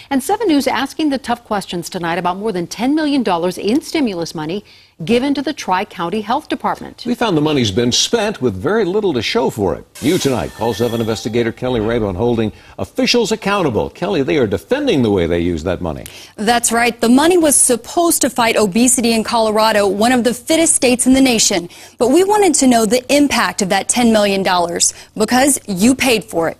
And 7 News asking the tough questions tonight about more than $10 million in stimulus money given to the Tri-County Health Department. We found the money's been spent with very little to show for it. New tonight, Call 7 investigator Kelly Rabon holding officials accountable. Kelly, they are defending the way they used that money. That's right. The money was supposed to fight obesity in Colorado, one of the fittest states in the nation. But we wanted to know the impact of that $10 million because you paid for it.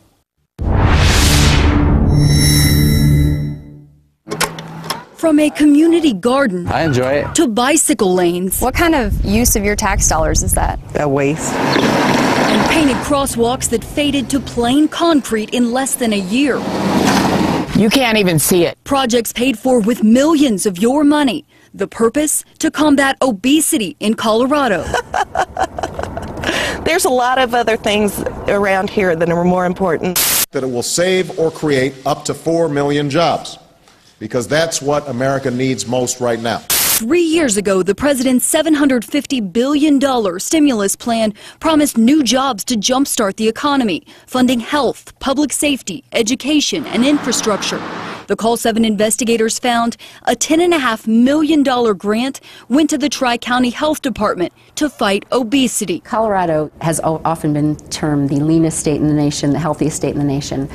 From a community garden, I enjoy it, to bicycle lanes. What kind of use of your tax dollars is that? A waste. And painted crosswalks that faded to plain concrete in less than a year. You can't even see it. Projects paid for with millions of your money. The purpose? To combat obesity in Colorado. There's a lot of other things around here that are more important. That it will save or create up to 4 million jobs, because that's what America needs most right now. 3 years ago, the president's $750 billion stimulus plan promised new jobs to jumpstart the economy, funding health, public safety, education, and infrastructure. The Call 7 investigators found a $10.5 million grant went to the Tri-County Health Department to fight obesity. Colorado has often been termed the leanest state in the nation, the healthiest state in the nation,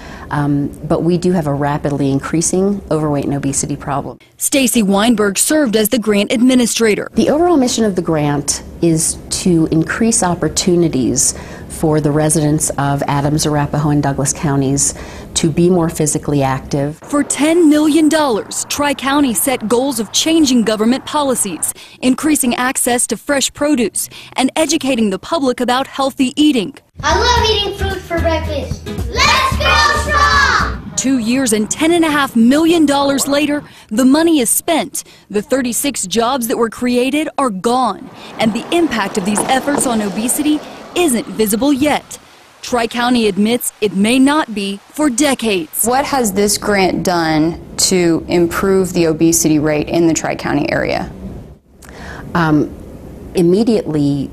but we do have a rapidly increasing overweight and obesity problem. Stacy Weinberg served as the grant administrator. The overall mission of the grant is to increase opportunities for the residents of Adams, Arapahoe, and Douglas counties to be more physically active. For $10 million, Tri-County set goals of changing government policies, increasing access to fresh produce, and educating the public about healthy eating. I love eating fruit for breakfast. Let's go strong! 2 years and $10.5 million later, the money is spent. The 36 jobs that were created are gone, and the impact of these efforts on obesity isn't visible yet. Tri-County admits it may not be for decades. What has this grant done to improve the obesity rate in the Tri-County area? Immediately,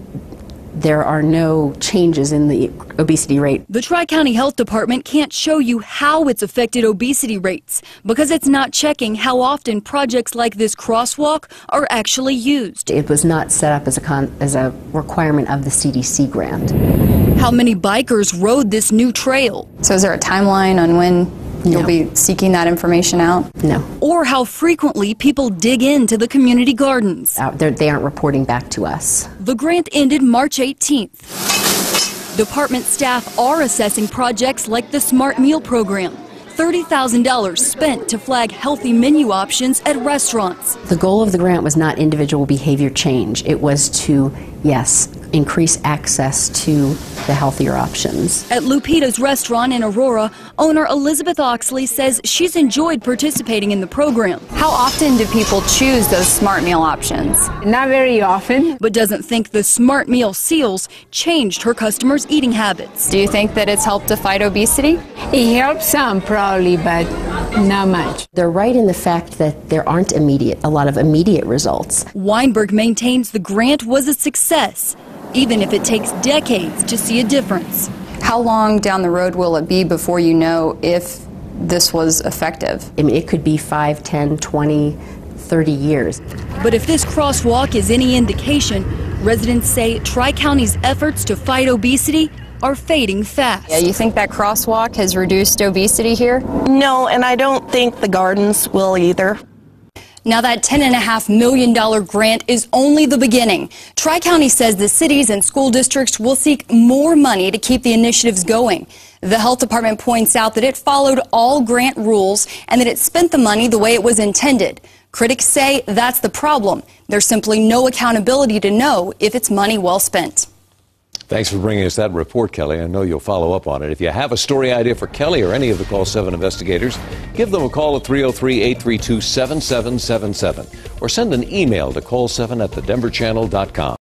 there are no changes in the obesity rate. The Tri-County Health Department can't show you how it's affected obesity rates because it's not checking how often projects like this crosswalk are actually used. It was not set up as a requirement of the CDC grant. How many bikers rode this new trail? So is there a timeline on when you'll be seeking that information out? No. Or how frequently people dig into the community gardens? They aren't reporting back to us. The grant ended March 18th. Department staff are assessing projects like the Smart Meal Program. $30,000 spent to flag healthy menu options at restaurants. The goal of the grant was not individual behavior change. It was to, yes, increase access to the healthier options. At Lupita's restaurant in Aurora, owner Elizabeth Oxley says she's enjoyed participating in the program. How often do people choose those smart meal options? Not very often. But doesn't think the smart meal seals changed her customers' eating habits. Do you think that it's helped to fight obesity? It helps some probably, but not much. They're right in the fact that there aren't a lot of immediate results. Weinberg maintains the grant was a success, even if it takes decades to see a difference. How long down the road will it be before you know if this was effective? I mean, it could be 5, 10, 20, 30 years. But if this crosswalk is any indication, residents say Tri-County's efforts to fight obesity are fading fast. Yeah, you think that crosswalk has reduced obesity here? No, and I don't think the gardens will either. Now that $10.5 million grant is only the beginning. Tri-County says the cities and school districts will seek more money to keep the initiatives going. The health department points out that it followed all grant rules and that it spent the money the way it was intended. Critics say that's the problem. There's simply no accountability to know if it's money well spent. Thanks for bringing us that report, Kelly. I know you'll follow up on it. If you have a story idea for Kelly or any of the Call 7 investigators, give them a call at 303-832-7777 or send an email to call7@thedenverchannel.com.